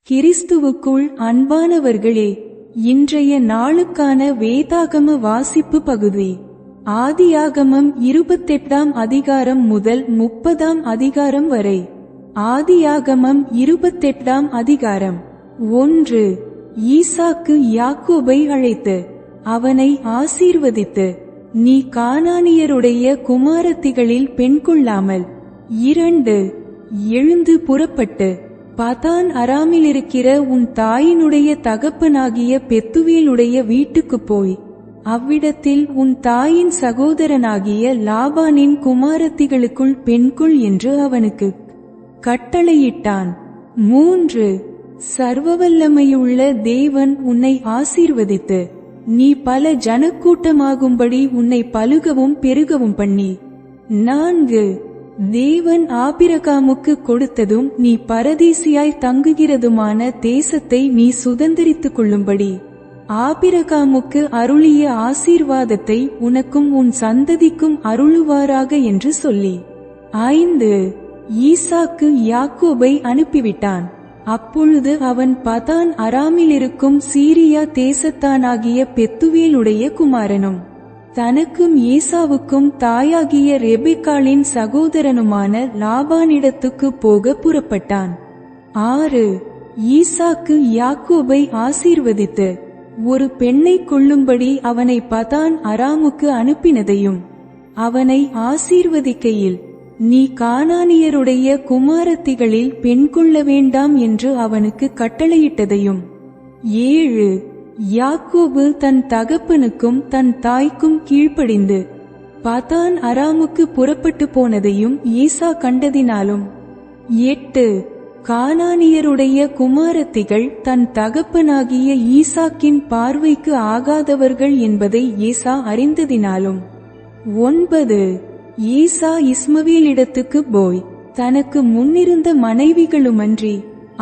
கிறிஸ்துவுக்குள் அன்பானவர்களே, இன்றைய நாளுக்கான வேதாகம வாசிப்பு பகுதி ஆதியாகமம் 28ஆம் அதிகாரம் முதல் 30ஆம் அதிகாரம் வரை. ஆதியாகமம் 28ஆம் அதிகாரம். 1. ஈசாக்கு யாக்கோபை அழைத்து அவனை ஆசீர்வதித்து, நீ கானானியருடைய குமாரத்திகளில் பெண் கொள்ளாமல் 2. எழுந்து புறப்பட்டு பதான் அராமிலிருக்கிற உன் தாயினுடைய தகப்பனாகிய பெத்துவேலுடைய வீட்டுக்குப் போய் அவ்விடத்தில் உன் தாயின் சகோதரனாகிய லாபானின் குமாரத்திகளுக்குள் பெண்கொள் என்று அவனுக்கு கட்டளையிட்டான். 3. சர்வவல்லமையுள்ள தேவன் உன்னை ஆசீர்வதித்து, நீ பல ஜனக்கூட்டமாகும்படி உன்னை பலுகவும் பெருகவும் பண்ணி. 4. தேவன் ஆபிரகாமுக்கு கொடுத்ததும் நீ பரதேசியாய் தங்குகிறதுமான தேசத்தை நீ சுதந்தரித்துக் கொள்ளும்படி ஆபிரகாமுக்கு அருளிய ஆசீர்வாதத்தை உனக்கும் உன் சந்ததிக்கும் அருளுவாராக என்று சொல்லி. 5. ஈசாக்கு யாக்கோபை அனுப்பிவிட்டான். அப்பொழுது அவன் பதான் அராமிலிருக்கும் சீரியா தேசத்தானாகிய பெத்துவேலுடைய குமாரனும் தனக்கும் ஏசாவுக்கும் தாயாகிய ரெபெக்காளின் சகோதரனுமான லாபானிடத்துக்கு போக புறப்பட்டான். 6. ஈசாக்கு யாக்கோபை ஆசீர்வதித்து ஒரு பெண்ணை கொள்ளும்படி அவனை பதான் அராமுக்கு அனுப்பினதையும், அவனை ஆசீர்வதிக்கையில் நீ கானானியருடைய குமாரத்திகளில் பெண் கொள்ள வேண்டாம் என்று அவனுக்கு கட்டளையிட்டதையும். 7. யாக்கோபு தன் தகப்பனுக்கும் தன் தாய்க்கும் கீழ்ப்படிந்து பதான் அராமுக்கு புறப்பட்டு போனதையும் ஏசா கண்டதினாலும். 8. கானானியருடைய குமாரத்திகள் தன் தகப்பனாகிய ஈசாக்கின் பார்வைக்கு ஆகாதவர்கள் என்பதை ஏசா அறிந்ததினாலும். 9. ஏசா இஸ்மவேலிடத்துக்கு போய் தனக்கு முன்னிருந்த மனைவிகளுமன்றி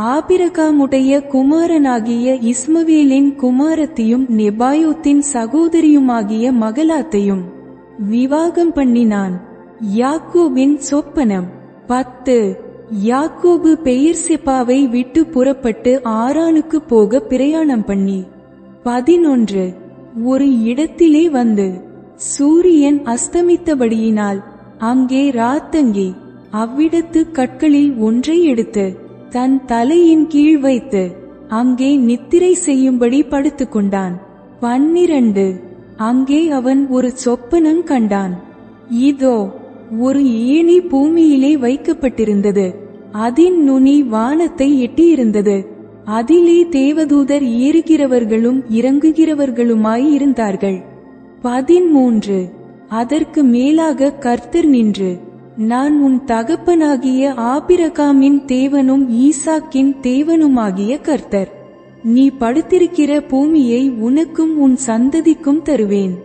ஆபிரகாமுடைய குமாரனாகிய இஸ்மவேலின் குமாரத்தையும் நெபாயோத்தின் சகோதரியுமாகிய மகலாத்தையும் விவாகம் பண்ணினான். யாக்கோபின் சொப்பனம். 10. யாக்கோபு பெயர்செபாவை விட்டு புறப்பட்டு ஆரானுக்கு போக பிரயாணம் பண்ணி 11. ஒரு இடத்திலே வந்து சூரியன் அஸ்தமித்தபடியினால் அங்கே ராத்தங்கி அவ்விடத்து கற்களில் ஒன்றை எடுத்து தன் தலையின் கீழ் வைத்து அங்கே நித்திரை செய்யும்படி படுத்துக்கொண்டான். 12. அங்கே அவன் ஒரு சொப்பனம் கண்டான். இதோ, ஒரு ஏணி பூமியிலே வைக்கப்பட்டிருந்தது, அதின் நுனி வானத்தை எட்டியிருந்தது, அதிலே தேவதூதர் ஏறுகிறவர்களும் இறங்குகிறவர்களுமாய் இருந்தார்கள். 13. அதற்கு மேலாக கர்த்தர் நின்று, நான் உன் தகப்பனாகிய ஆபிரகாமின் தேவனும் ஈசாக்கின் தேவனுமாகிய கர்த்தர், நீ படுத்திருக்கிற பூமியை உனக்கும் உன் சந்ததிக்கும் தருவேன்.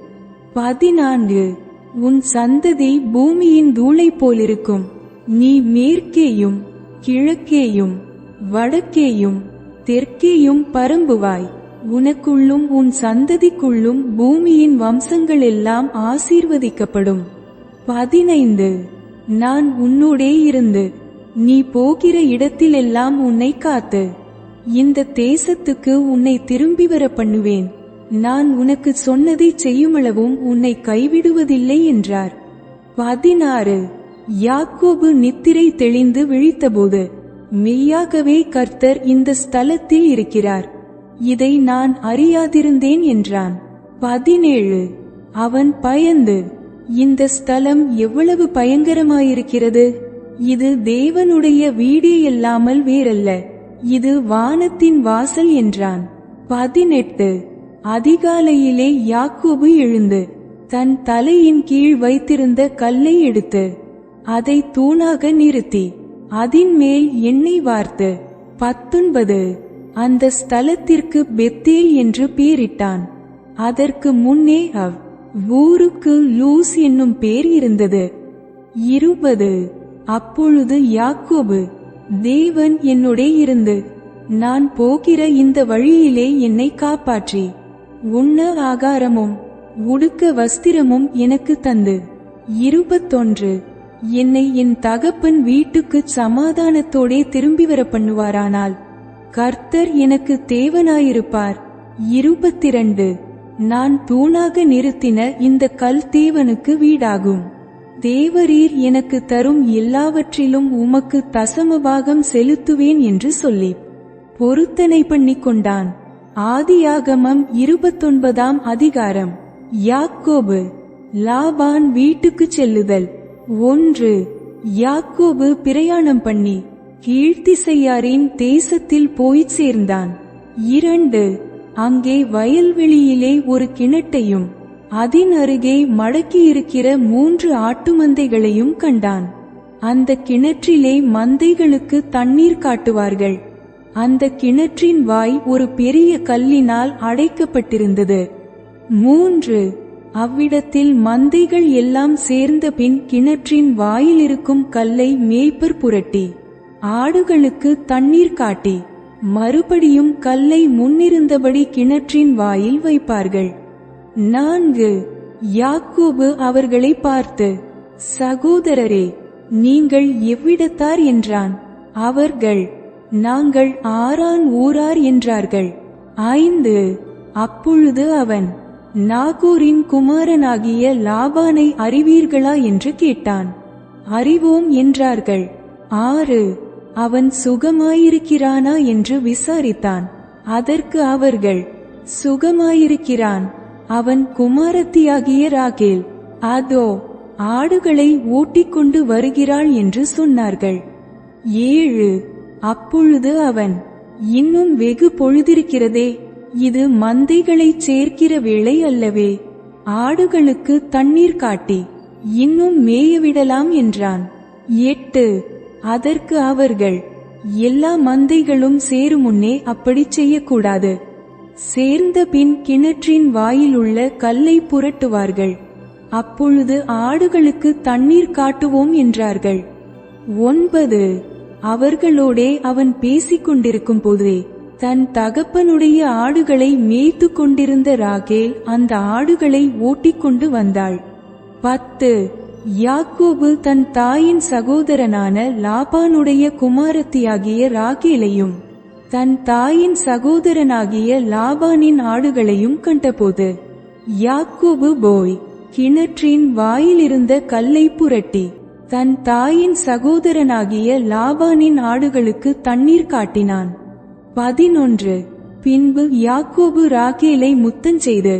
14. உன் சந்ததி பூமியின் தூளை போலிருக்கும், நீ மேற்கேயும் கிழக்கேயும் வடக்கேயும் தெற்கேயும் பரம்புவாய், உனக்குள்ளும் உன் சந்ததிக்குள்ளும் பூமியின் வம்சங்களெல்லாம் ஆசீர்வதிக்கப்படும். 15. நான் உன்னோடே இருந்து நீ போகிற இடத்திலெல்லாம் உன்னை காத்து இந்த தேசத்துக்கு உன்னை திரும்பி வர பண்ணுவேன், நான் உனக்கு சொன்னதை செய்யுமளவும் உன்னை கைவிடுவதில்லை என்றார். 16. யாக்கோபு நித்திரை தெளிந்து விழித்தபோது, மெய்யாகவே கர்த்தர் இந்த ஸ்தலத்தில் இருக்கிறார், இதை நான் அறியாதிருந்தேன் என்றான். 17. அவன் பயந்து, இந்த ஸ்தலம் எவ்வளவு பயங்கரமாயிருக்கிறது, இது தேவனுடைய வீடே அல்லாமல் வேறல்ல, இது வானத்தின் வாசல் என்றான். 18. அதிகாலையிலே யாக்கோபு எழுந்து தன் தலையின் கீழ் வைத்திருந்த கல்லை எடுத்து அதை தூணாக நிறுத்தி அதின் மேல் எண்ணெய் வார்த்து 19. அந்த ஸ்தலத்திற்கு பெத்தேல் என்று பேரிட்டான். அதற்கு முன்னே ஊருக்கு லூஸ் என்னும் பேர் இருந்தது. 20. அப்பொழுது யாக்கோபு, தேவன் என்னுடைய இருந்து நான் போகிற இந்த வழியிலே என்னை காப்பாற்றி உண்ண ஆகாரமும் உடுக்க வஸ்திரமும் எனக்கு தந்து. 21. என்னை என் தகப்பன் வீட்டுக்குச் சமாதானத்தோடே திரும்பி வர பண்ணுவாரானால் கர்த்தர் எனக்கு தேவனாயிருப்பார். 22 நான் தூணாக நிறுத்தின இந்த கல் தேவனுக்கு வீடாகும். தேவரீர் எனக்கு தரும் எல்லாவற்றிலும் உமக்கு தசமபாகம் செலுத்துவேன் என்று சொல்லி பொருத்தனை பண்ணிக் கொண்டான். ஆதியாகமம் 29ஆம் அதிகாரம். யாக்கோபு லாபான் வீட்டுக்கு செல்லுதல். 1 யாக்கோபு பிரயாணம் பண்ணி கீழ்த்திசையாரின் தேசத்தில் போய்ச் சேர்ந்தான். 2 அங்கே வயல்வெளியிலே ஒரு கிணட்டையும் அதன் அருகே மடக்கியிருக்கிற 3 ஆட்டு மந்தைகளையும் கண்டான். அந்த கிணற்றிலே மந்தைகளுக்கு தண்ணீர் காட்டுவார்கள். அந்த கிணற்றின் வாய் ஒரு பெரிய கல்லினால் அடைக்கப்பட்டிருந்தது. 3 அவ்விடத்தில் மந்தைகள் எல்லாம் சேர்ந்த பின் கிணற்றின் வாயிலிருக்கும் கல்லை மேய்ப்பர் புரட்டி ஆடுகளுக்கு தண்ணீர் காட்டி மறுபடியும் கல்லை முன்னிருந்தபடி கிணற்றின் வாயில் வைப்பார்கள். 4 யாக்கோபு அவர்களை பார்த்து, சகோதரரே, நீங்கள் எவ்விடத்தார் என்றான். அவர்கள், நாங்கள் ஆரான் ஊரார் என்றார்கள். 5 அப்பொழுது அவன், நாகோரின் குமாரனாகிய லாபானை அறிவீர்களா என்று கேட்டான். அறிவோம் என்றார்கள். 6 அவன் சுகமாயிருக்கிறானா என்று விசாரித்தான். அதற்கு அவர்கள், சுகமாயிருக்கிறான். அவன் குமாரத்தியாகிய ராகேல் அதோ ஆடுகளை ஓட்டிக்கொண்டு வருகிறாள் என்று சொன்னார்கள். 7 அப்பொழுது அவன், இன்னும் வெகு பொழுதிருக்கிறதே, இது மந்தைகளைச் சேர்க்கிற வேளை அல்லவே. ஆடுகளுக்கு தண்ணீர் காட்டி இன்னும் மேயவிடலாம் என்றான். 8 அதற்கு அவர்கள், எல்லா மந்தைகளும் சேருமுன்னே அப்படி செய்யக்கூடாது. சேர்ந்த பின் கிணற்றின் வாயிலுள்ள கல்லை புரட்டுவார்கள். அப்பொழுது ஆடுகளுக்கு தண்ணீர் காட்டுவோம் என்றார்கள். 9 அவர்களோடே அவன் பேசிக் கொண்டிருக்கும் போதே தன் தகப்பனுடைய ஆடுகளை மேய்த்து கொண்டிருந்த ராகேல் அந்த ஆடுகளை ஓட்டிக்கொண்டு வந்தாள். 10 யாக்கோபு தன் தாயின் சகோதரனான லாபானுடைய குமாரத்தியாகிய ராகேலையும் தன் தாயின் சகோதரனாகிய லாபானின் ஆடுகளையும் கண்டபோது யாக்கோபு போய் கிணற்றின் வாயிலிருந்த கல்லை புரட்டி தன் தாயின் சகோதரனாகிய லாபானின் ஆடுகளுக்கு தண்ணீர் காட்டினான். 11 பின்பு யாக்கோபு ராகேலை முத்தஞ்செய்து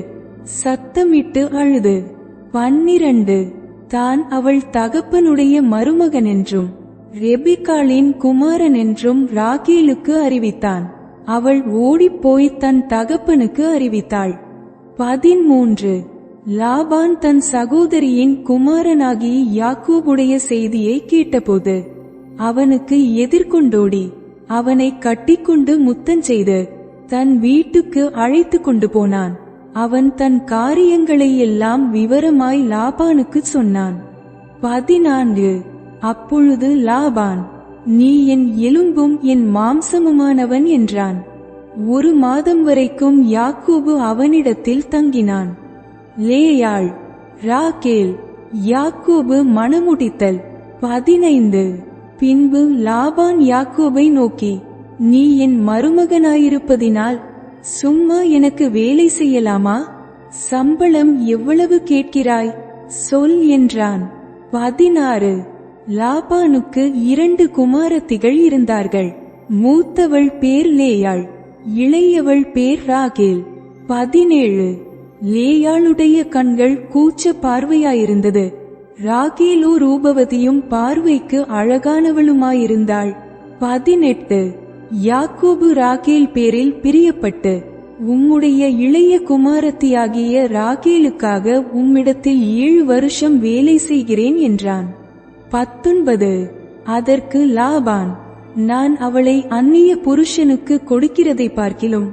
சத்தமிட்டு அழுது 12 தான் அவள் தகப்பனுடைய மருமகன் என்றும் ரெபெக்காளின் குமாரன் என்றும் ராகேலுக்கு அறிவித்தான். அவள் ஓடிப்போய் தன் தகப்பனுக்கு அறிவித்தாள். 13 லாபான் தன் சகோதரியின் குமாரனாகி யாக்கோபுடைய செய்தியை கேட்டபோது அவனுக்கு எதிர்கொண்டோடி அவனை கட்டிக்கொண்டு முத்தஞ்செய்து தன் வீட்டுக்கு அழைத்து கொண்டு போனான். அவன் தன் காரியங்களை எல்லாம் விவரமாய் லாபானுக்கு சொன்னான். 14 அப்பொழுது லாபான், நீ என் எலும்பும் என் மாம்சமுமானவன் என்றான். 1 மாதம் வரைக்கும் யாக்கோபு அவனிடத்தில் தங்கினான். லேயாள் ராகேல் யாக்கோபு மணமுடித்தல். 15 பின்பு லாபான் யாக்கோபை நோக்கி, நீ என் மருமகனாயிருப்பதினால் சும்மா எனக்கு வேலை செய்யலாமா? சம்பளம் எவ்வளவு கேட்கிறாய்? சொல் என்றான். 16 லாபானுக்கு 2 குமாரத்திகள் இருந்தார்கள். மூத்தவள் பேர் லேயாள், இளையவள் பேர் ராகேல். 17 லேயாளுடைய கண்கள் கூச்ச பார்வையாயிருந்தது. ராகேலோ ரூபவதியும் பார்வைக்கு அழகானவளுமாயிருந்தாள். 18 யாக்கோபு ராகேல் பேரில் பிரியப்பட்டு உம்முடைய இளைய குமாரத்தியாகிய ராகேலுக்காக உம்மிடத்தில் 7 வருஷம் வேலை செய்கிறேன் என்றான். 19 அதற்கு லாபான், நான் அவளை அந்நிய புருஷனுக்கு கொடுக்கிறதை பார்க்கிலும்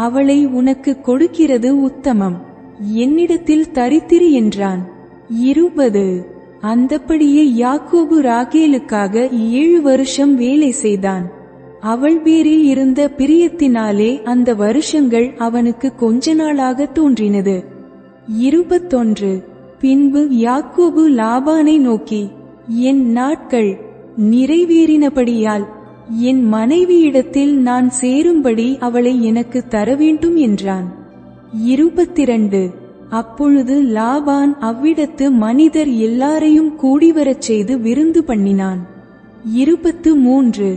அவளை உனக்கு கொடுக்கிறது உத்தமம். என்னிடத்தில் தரித்திரு என்றான். 20 அந்தப்படியே யாக்கோபு ராகேலுக்காக 7 வருஷம் வேலை செய்தான். அவள் பேரில் இருந்த பிரியத்தினாலே அந்த வருஷங்கள் அவனுக்கு கொஞ்ச நாளாக தோன்றினது. 21 பின்பு யாக்கோபு லாபானை நோக்கி, என் நாட்கள் நிறைவேறினபடியால் என் மனைவியிடத்தில் நான் சேரும்படி அவளை எனக்கு தரவேண்டும் என்றான். 22 அப்பொழுது லாபான் அவ்விடத்து மனிதர் எல்லாரையும் கூடிவரச் செய்து விருந்து பண்ணினான். 23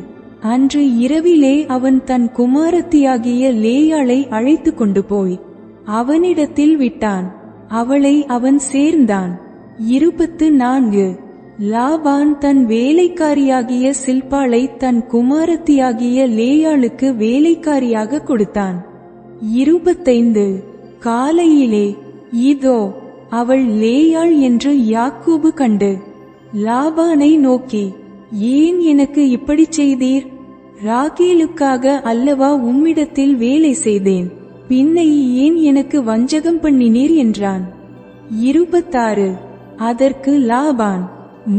அன்று இரவிலே அவன் தன் குமாரத்தியாகிய லேயாளை அழைத்து கொண்டு போய் அவனிடத்தில் விட்டான். அவளை அவன் சேர்ந்தான். 24 லாபான் தன் வேலைக்காரியாகிய சில்பாளை தன் குமாரத்தியாகிய லேயாளுக்கு வேலைக்காரியாக கொடுத்தான். 25 காலையிலே இதோ அவள் லேயாள் என்று யாக்கோபு கண்டு லாபானை நோக்கி, ஏன் எனக்கு இப்படி செய்தீர்? ராகேலுக்காக அல்லவா உம்மிடத்தில் வேலை செய்தேன், பின்னை ஏன் எனக்கு வஞ்சகம் பண்ணினீர் என்றான். 26 அதற்கு லாபான்,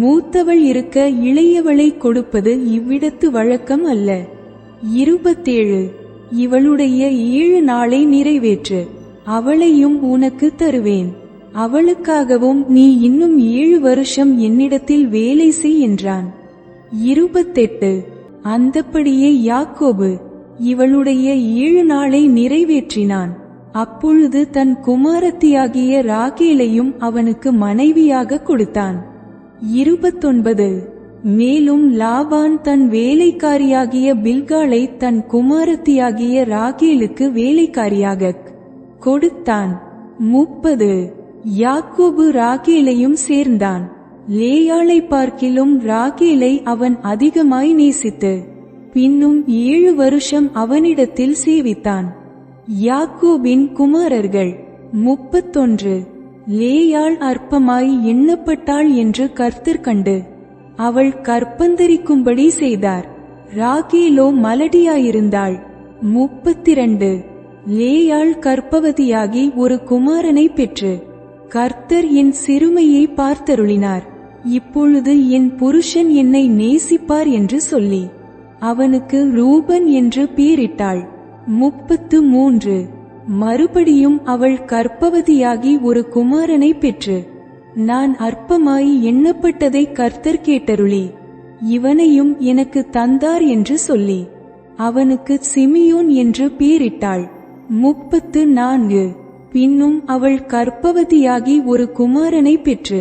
மூத்தவள் இருக்க இளையவளை கொடுப்பது இவ்விடத்து வழக்கம் அல்ல. 27 இவளுடைய 7 நாளை நிறைவேற்று, அவளையும் உனக்கு தருவேன். அவளுக்காகவும் நீ இன்னும் 7 வருஷம் என்னிடத்தில் வேலை செய் என்றான். 28 அந்தப்படியே யாக்கோபு இவளுடைய 7 நாளை நிறைவேற்றினான். அப்பொழுது தன் குமாரத்தியாகிய ராகேலையும் அவனுக்கு மனைவியாக கொடுத்தான். 29 மேலும் லாபான் தன் வேலைக்காரியாகிய பில்காளை தன் குமாரத்தியாகிய ராகேலுக்கு வேலைக்காரியாக கொடுத்தான். 30 யாக்கோபு ராகேலையும் சேர்ந்தான். லேயாளை பார்க்கிலும் ராகேலை அவன் அதிகமாய் நேசித்து பின்னும் 7 வருஷம் அவனிடத்தில் சேவித்தான். யாக்கோபின் குமாரர்கள் 31 லேயாள் அற்பமாய் எண்ணப்பட்டாள் என்று கர்த்தர் கண்டு அவள் கற்பந்தரிக்கும்படி செய்தார். ராகேலோ மலடியாயிருந்தாள். 32 லேயாள் கர்ப்பவதியாகி ஒரு குமாரனை பெற்று கர்த்தர் என் சிறுமையை பார்த்தருளினார், இப்பொழுது என் புருஷன் என்னை நேசிப்பார் என்று சொல்லி அவனுக்கு ரூபன் என்று பெயரிட்டாள். 33 மறுபடியும் அவள் கர்ப்பவதியாகி ஒரு குமாரனை பெற்று நான் அற்பமாய் எண்ணப்பட்டதை கர்த்தர் கேட்டருளி இவனையும் எனக்கு தந்தார் என்று சொல்லி அவனுக்கு சிமியோன் என்று பெயரிட்டாள். 34 பின்னும் அவள் கர்ப்பவதியாகி ஒரு குமாரனை பெற்று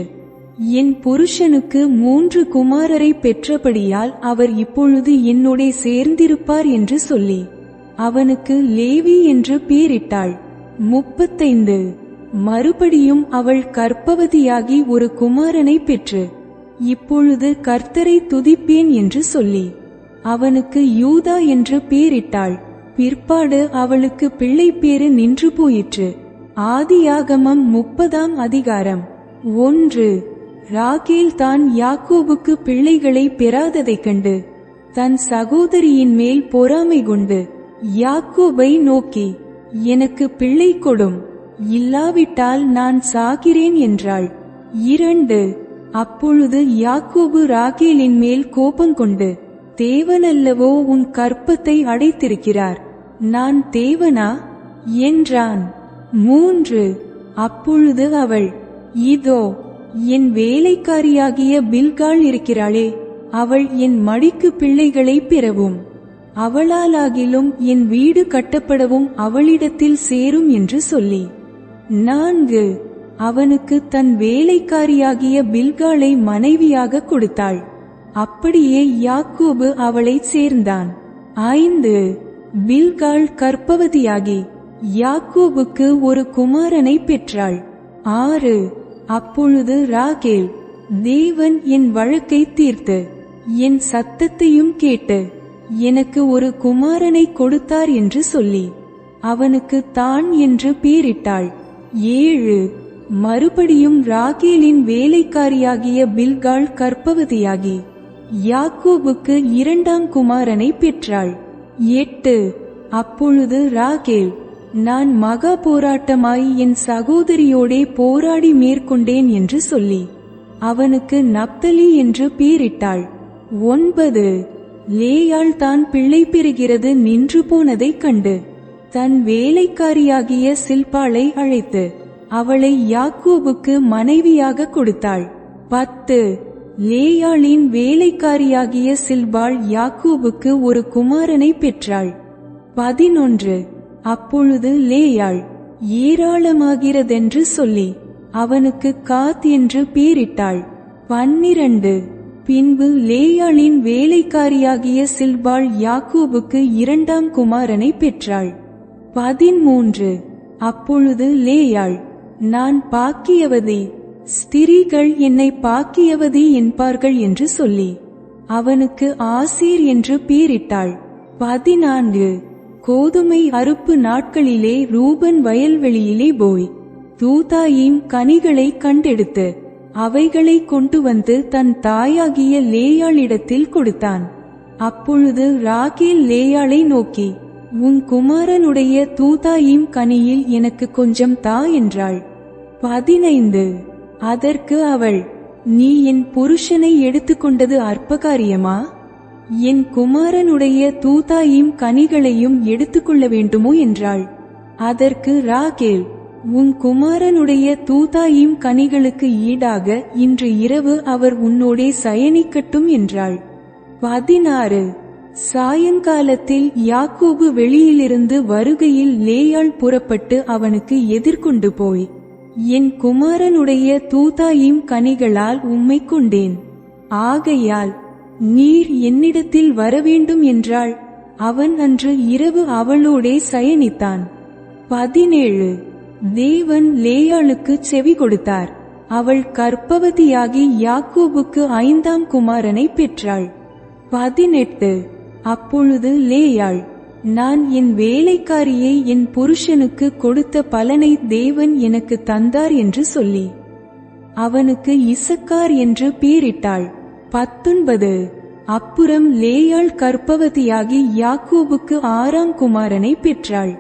என் புருஷனுக்கு 3 குமாரரை பெற்றபடியால் அவர் இப்பொழுது என்னோடே சேர்ந்திருப்பார் என்று சொல்லி அவனுக்கு லேவி என்று பெயரிட்டாள். 35 மறுபடியும் அவள் கர்ப்பவதியாகி ஒரு குமாரனை பெற்று இப்பொழுது கர்த்தரை துதிப்பேன் என்று சொல்லி அவனுக்கு யூதா என்று பெயரிட்டாள். பிற்பாடு அவளுக்கு பிள்ளை பேறு நின்று போயிற்று. ஆதியாகமம் 30ஆம் அதிகாரம். 1 ராகேல் தான் யாக்கோபுக்கு பிள்ளைகளை பெறாததைக் கண்டு தன் சகோதரியின் மேல் பொறாமை கொண்டு யாக்கோபை நோக்கி, எனக்கு பிள்ளை கொடும், இல்லாவிட்டால் நான் சாகிறேன் என்றாள். 2 அப்பொழுது யாக்கோபு ராகேலின் மேல் கோபங்கொண்டு, தேவனல்லவோ உன் கற்பத்தை அடைத்திருக்கிறார், நான் தேவனா என்றான். 3 அப்பொழுது அவள், இதோ என் வேலைக்காரியாகிய பில்காள் இருக்கிறாளே, அவள் என் மடிக்கு பிள்ளைகளை பெறவும் அவளாலாகிலும் என் வீடு கட்டப்படவும் அவளிடத்தில் சேரும் என்று சொல்லி 4 அவனுக்கு தன் வேலைக்காரியாகிய பில்காளை மனைவியாக கொடுத்தாள். அப்படியே யாக்கோபு அவளை சேர்ந்தான். 5 பில்காள் கர்ப்பவதியாகி யாக்கோபுக்கு ஒரு குமாரனை பெற்றாள். 6 அப்பொழுது ராகேல், தேவன் என் வழக்கை தீர்த்து என் சத்தத்தையும் கேட்டு எனக்கு ஒரு குமாரனை கொடுத்தார் என்று சொல்லி அவனுக்கு தான் என்று பெயரிட்டாள். 7 மறுபடியும் ராகேலின் வேலைக்காரியாகிய பில்காள் கர்ப்பவதியாகி யாக்கோபுக்கு 2ஆம் குமாரனை பெற்றாள். 8 அப்பொழுது ராகேல், நான் மகா போராட்டமாய் என் சகோதரியோடே போராடி மேற்கொண்டேன் என்று சொல்லி அவனுக்கு நப்தலி என்று பெயரிட்டாள். 9 லேயாள் தான் பிள்ளை பெறுகிறது நின்று போனதைக் கண்டு தன் வேலைக்காரியாகிய சில்பாளை அழைத்து அவளை யாக்கோபுக்கு மனைவியாக கொடுத்தாள். 10 லேயாளின் வேலைக்காரியாகிய சில்பாள் யாக்கோபுக்கு ஒரு குமாரனை பெற்றாள். 11 அப்பொழுது லேயாள் ஏராளமாகிறதென்று சொல்லி அவனுக்கு காத் என்று பேரிட்டாள். 12 பின்பு லேயாளின் வேலைக்காரியாகிய சில்பாள் யாக்கோபுக்கு இரண்டாம் குமாரனை பெற்றாள். 13 அப்பொழுது லேயாள், நான் பாக்கியவதி, ஸ்திரீகள் என்னை பாக்கியவதி என்பார்கள் என்று சொல்லி அவனுக்கு ஆசீர் என்று பேரிட்டாள். 14 கோதுமை அறுப்பு நாட்களிலே ரூபன் வயல்வெளியிலே போய் தூதாயீம் கனிகளை கண்டெடுத்து அவைகளை கொண்டு வந்து தன் தாயாகிய லேயாளிடத்தில் கொடுத்தான். அப்பொழுது ராகேல் லேயாளை நோக்கி, உன் குமாரனுடைய தூதாயீம் கனியில் எனக்கு கொஞ்சம் தா என்றாள். 15 அதற்கு அவள், நீ என் புருஷனை எடுத்துக்கொண்டது அற்பகாரியமா? என் குமாரனுடைய தூதாயீம் கனிகளையும் எடுத்துக்கொள்ள வேண்டுமோ என்றாள். அதற்கு ராகேல், உன் குமாரனுடைய தூதாயீம் கனிகளுக்கு ஈடாக இன்று இரவு அவர் உன்னோடே சயனிக்கட்டும் என்றாள். 16 சாயங்காலத்தில் யாக்கோபு வெளியிலிருந்து வருகையில் லேயாள் புறப்பட்டு அவனுக்கு எதிர்கொண்டு போய், என் குமாரனுடைய தூதாயீம் கனிகளால் உம்மை கொண்டேன், ஆகையால் நீர் என்னிடத்தில் வரவேண்டும் என்றாள். அவன் அன்று இரவு அவளோடே சயனித்தான். 17 தேவன் லேயாளுக்கு செவி கொடுத்தார். அவள் கர்ப்பவதியாகி யாக்கோபுக்கு ஐந்தாம் குமாரனை பெற்றாள். 18 அப்பொழுது லேயாள், நான் என் வேலைக்காரியை என் புருஷனுக்கு கொடுத்த பலனை தேவன் எனக்கு தந்தார் என்று சொல்லி அவனுக்கு இசக்கார் என்று பேரிட்டாள். 19 அப்புறம் லேயாள் கர்ப்பவதியாகி யாக்கோபுக்கு ஆறாம் குமாரனை பெற்றாள்.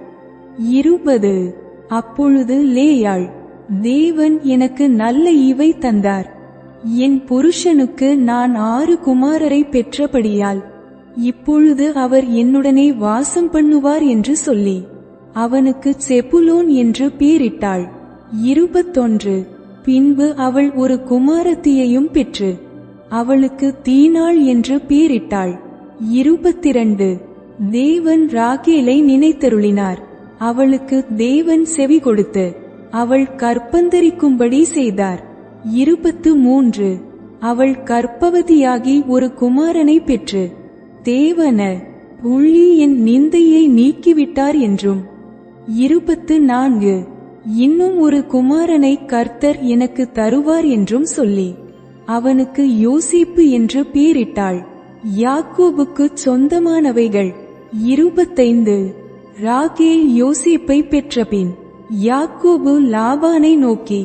20 அப்பொழுது லேயாள், தேவன் எனக்கு நல்ல ஈவை தந்தார், என் புருஷனுக்கு நான் 6 குமாரரை பெற்றபடியால் இப்பொழுது அவர் என்னுடனே வாசம் பண்ணுவார் என்று சொல்லி அவனுக்கு செபுலோன் என்று பேரிட்டாள். 21 பின்பு அவள் ஒரு குமாரத்தியையும் பெற்று அவளுக்கு தீனாள் என்று பேரிட்டாள். 22 தேவன் ராகேலை நினைத்தருளினார். அவளுக்கு தேவன் செவி கொடுத்து அவள் கற்பந்தரிக்கும்படி செய்தார். 23 அவள் கர்ப்பவதியாகி ஒரு குமாரனை பெற்று தேவன புள்ளி என் நிந்தையை நீக்கிவிட்டார் என்றும் 24 இன்னும் ஒரு குமாரனை கர்த்தர் எனக்கு தருவார் என்றும் சொல்லி அவனுக்கு யோசேப்பு என்று பேரிட்டாள். யாக்கோபுக்கு சொந்தமானவைகள். 25 ராகேல் யோசேப்பை பெற்றபின் யாக்கோபு லாபானை நோக்கி,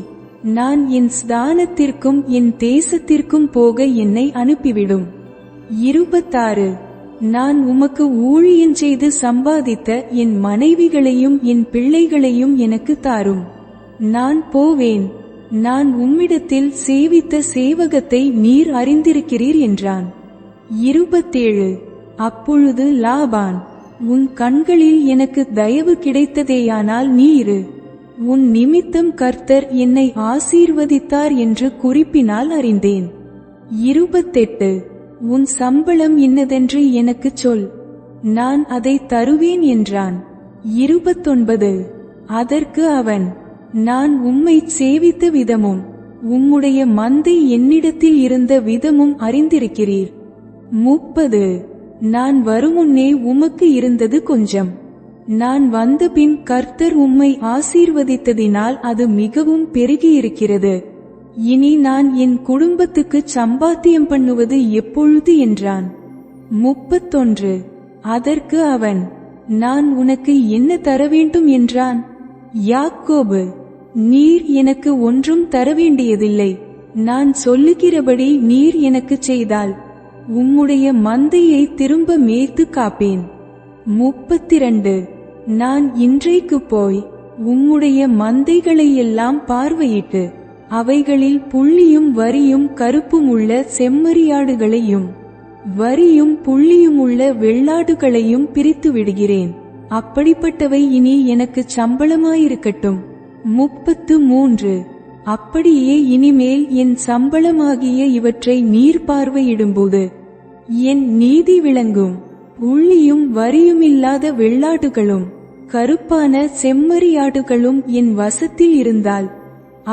நான் என் ஸ்தானத்திற்கும் என் தேசத்திற்கும் போக என்னை அனுப்பிவிடும். 26 நான் உமக்கு ஊழியம் செய்து சம்பாதித்த என் மனைவிகளையும் என் பிள்ளைகளையும் எனக்கு தாரும், நான் போவேன், நான் உம்மிடத்தில் சேவித்த சேவகத்தை நீர் அறிந்திருக்கிறீர் என்றான். 27 அப்பொழுது லாபான், உன் கண்களில் எனக்கு தயவு கிடைத்ததேயானால் நீ இரு, உன் நிமித்தம் கர்த்தர் என்னை ஆசீர்வதித்தார் என்று குறிப்பினால் அறிந்தேன். 28 உன் சம்பளம் இன்னதென்று எனக்குச் சொல், நான் அதை தருவேன் என்றான். 29 அதற்கு அவன், நான் உம்மை சேவித்த விதமும் உம்முடைய மந்தை என்னிடத்தில் இருந்த விதமும் அறிந்திருக்கிறீர். 30 நான் வருமுன்னே உமக்கு இருந்தது கொஞ்சம், நான் வந்தபின் கர்த்தர் உம்மை ஆசீர்வதித்ததினால் அது மிகவும் பெருகியிருக்கிறது. இனி நான் என் குடும்பத்துக்கு சம்பாத்தியம் பண்ணுவது எப்பொழுது என்றான். 31 அதற்கு அவன், நான் உனக்கு என்ன தரவேண்டும் என்றான். யாக்கோபு, நீர் எனக்கு ஒன்றும் தரவேண்டியதில்லை, நான் சொல்லுகிறபடி நீர் எனக்குச் செய்தால் உம்முடைய மந்தையை திரும்ப மேய்த்து காப்பேன். 32 நான் இன்றைக்கு போய் உம்முடைய மந்தைகளையெல்லாம் பார்வையிட்டு அவைகளில் புள்ளியும் வரியும் கருப்பும் உள்ள செம்மறியாடுகளையும் வரியும் புள்ளியும் உள்ள வெள்ளாடுகளையும் பிரித்து விடுகிறேன், அப்படிப்பட்டவை இனி எனக்கு சம்பளமாயிருக்கட்டும். 33 அப்படியே இனிமேல் என் சம்பளமாகிய இவற்றை நீர் பார்வையிடும்போது என் நீதி விளங்கும். உள்ளியும் வரியுமில்லாத வெள்ளாடுகளும் கருப்பான செம்மறியாடுகளும் என் வசத்தில் இருந்தால்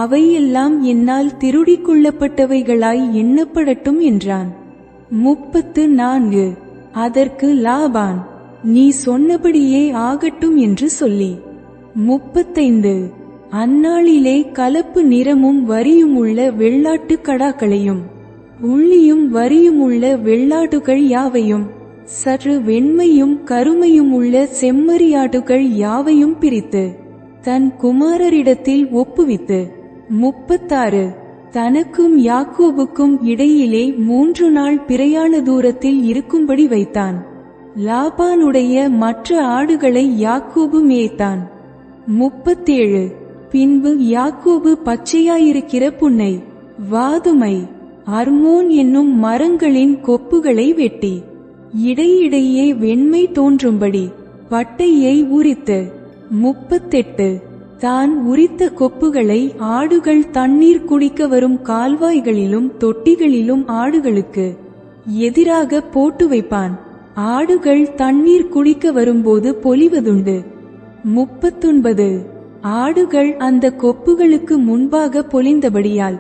அவையெல்லாம் என்னால் திருடிக் கொள்ளப்பட்டவைகளாய் எண்ணப்படட்டும் என்றான். 34 அதற்கு லாபான், நீ சொன்னபடியே ஆகட்டும் என்று சொல்லி 35 அந்நாளிலே கலப்பு நிறமும் வரியுமுள்ள வெள்ளாட்டு கடாக்களையும் உள்ளியும் வரியுமுள்ள வெள்ளாடுகள் யாவையும் சற்று வெண்மையும் கருமையும் உள்ள செம்மறியாடுகள் யாவையும் பிரித்து தன் குமாரரிடத்தில் ஒப்புவித்து 36 தனக்கும் யாக்கோபுக்கும் இடையிலே 3 நாள் பிரயாண தூரத்தில் இருக்கும்படி வைத்தான். லாபானுடைய மற்ற ஆடுகளை யாக்கோபு மேய்த்தான். 37 பின்பு யாக்கோபு பச்சையாயிருக்கிற புன்னை, வாதுமை, அர்மோன் என்னும் மரங்களின் கொப்புகளை வெட்டி இடையிடையே வெண்மை தோன்றும்படி பட்டையை உரித்து 38 தான் உரித்த கொப்புகளை ஆடுகள் தண்ணீர் குடிக்க வரும் கால்வாய்களிலும் தொட்டிகளிலும் ஆடுகளுக்கு எதிராக போட்டு வைப்பான். ஆடுகள் தண்ணீர் குடிக்க வரும்போது பொலிவதுண்டு. 39 ஆடுகள் அந்த கொப்புகளுக்கு முன்பாக பொலிந்தபடியால்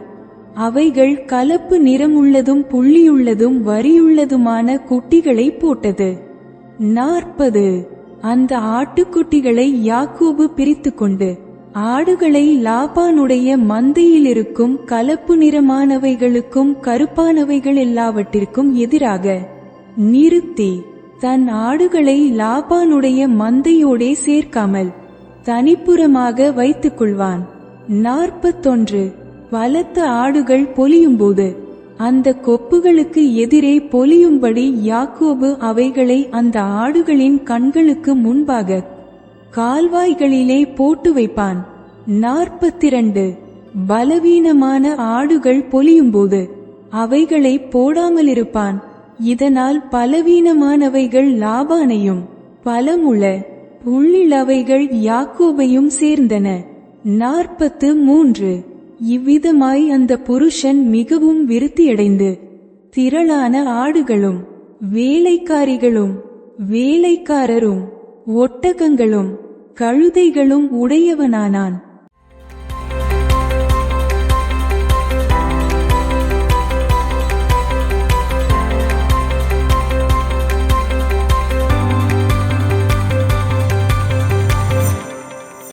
அவைகள் கலப்பு நிறமுள்ளதும் புள்ளியுள்ளதும் வரியுள்ளதுமான குட்டிகளை போட்டது. 40 அந்த ஆட்டுக்குட்டிகளை யாக்கோபு பிரித்துக்கொண்டு ஆடுகளை லாபானுடைய மந்தையிலிருக்கும் கலப்பு நிறமானவைகளுக்கும் கருப்பானவைகள் எல்லாவற்றிற்கும் எதிராக நிறுத்தி தன் ஆடுகளை லாபானுடைய மந்தையோடே சேர்க்காமல் தனிப்புறமாக வைத்துக் கொள்வான். 41 பலத்த ஆடுகள் பொலியும்போது அந்த கொப்புகளுக்கு எதிரே பொலியும்படி யாக்கோபு அவைகளை அந்த ஆடுகளின் கண்களுக்கு முன்பாக கால்வாய்களிலே போட்டு வைப்பான். 42 பலவீனமான ஆடுகள் பொலியும்போது அவைகளை போடாமலிருப்பான். இதனால் பலவீனமானவைகள் லாபானையும் பலமுள்ள உள்ளிளவைகள் யாக்கோபையும் சேர்ந்தன. 43 இவ்விதமாய் அந்த புருஷன் மிகவும் விருத்தியடைந்து திரளான ஆடுகளும் வேலைக்காரிகளும் வேலைக்காரரும் ஒட்டகங்களும் கழுதைகளும் உடையவனானான்.